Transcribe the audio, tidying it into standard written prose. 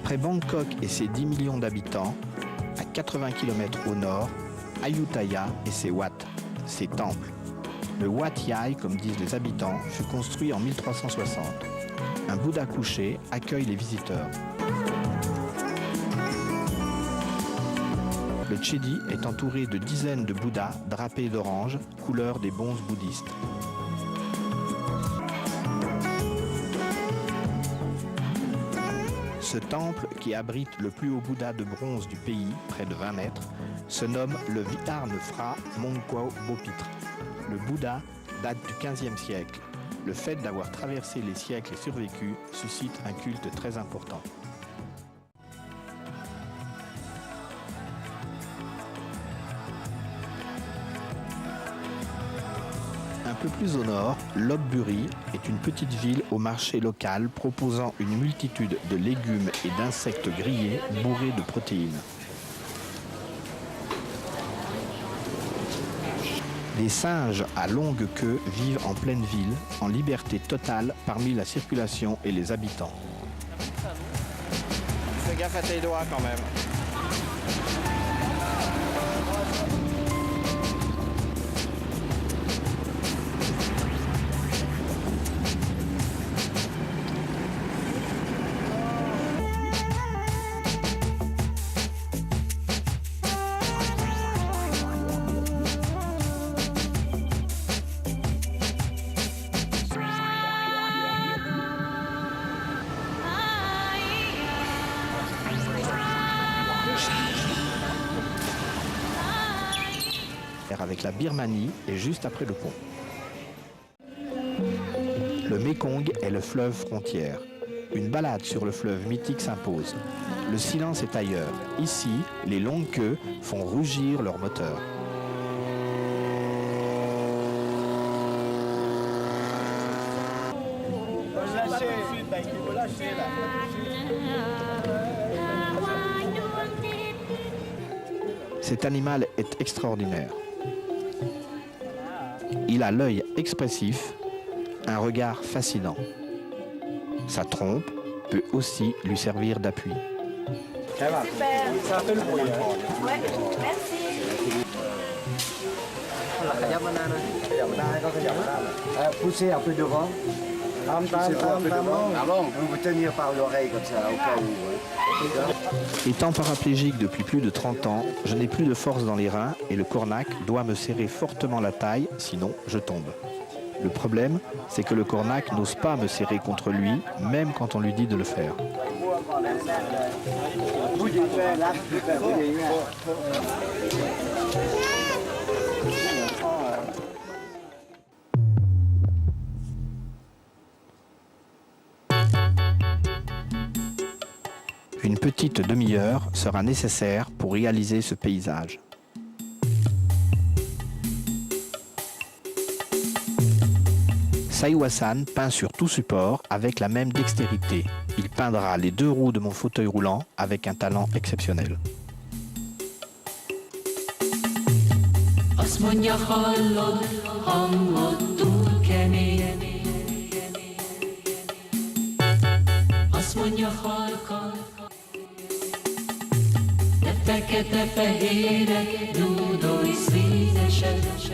Après Bangkok et ses 10 millions d'habitants, à 80 km au nord, Ayutthaya et ses Wat, ses temples. Le Wat Yai, comme disent les habitants, fut construit en 1360. Un Bouddha couché accueille les visiteurs. Le Chedi est entouré de dizaines de Bouddhas drapés d'orange, couleur des bonzes bouddhistes. Ce temple, qui abrite le plus haut Bouddha de bronze du pays, près de 20 mètres, se nomme le Vitarne Phra Mongkwa Bopitra. Le Bouddha date du XVe siècle. Le fait d'avoir traversé les siècles et survécu suscite un culte très important. Un peu plus au nord, Lopburi est une petite ville au marché local proposant une multitude de légumes et d'insectes grillés bourrés de protéines. Des singes à longue queue vivent en pleine ville, en liberté totale parmi la circulation et les habitants. Fais gaffe à tes doigts quand même. Avec la Birmanie et juste après le pont. Le Mékong est le fleuve frontière. Une balade sur le fleuve mythique s'impose. Le silence est ailleurs. Ici, les longues queues font rougir leurs moteurs. Cet animal est extraordinaire. Il a l'œil expressif, un regard fascinant. Sa trompe peut aussi lui servir d'appui. Super. Ça fait le bruit. Ouais, merci. Poussez un peu devant. Poussez un peu devant. Vous vous tenir par l'oreille comme ça, au cas où. Étant paraplégique depuis plus de 30 ans, je n'ai plus de force dans les reins et le cornac doit me serrer fortement la taille, sinon je tombe. Le problème, c'est que le cornac n'ose pas me serrer contre lui, même quand on lui dit de le faire. Une petite demi-heure sera nécessaire pour réaliser ce paysage. Saiwasan peint sur tout support avec la même dextérité. Il peindra les deux roues de mon fauteuil roulant avec un talent exceptionnel. Fekete-fehérek, dúdolj színesek,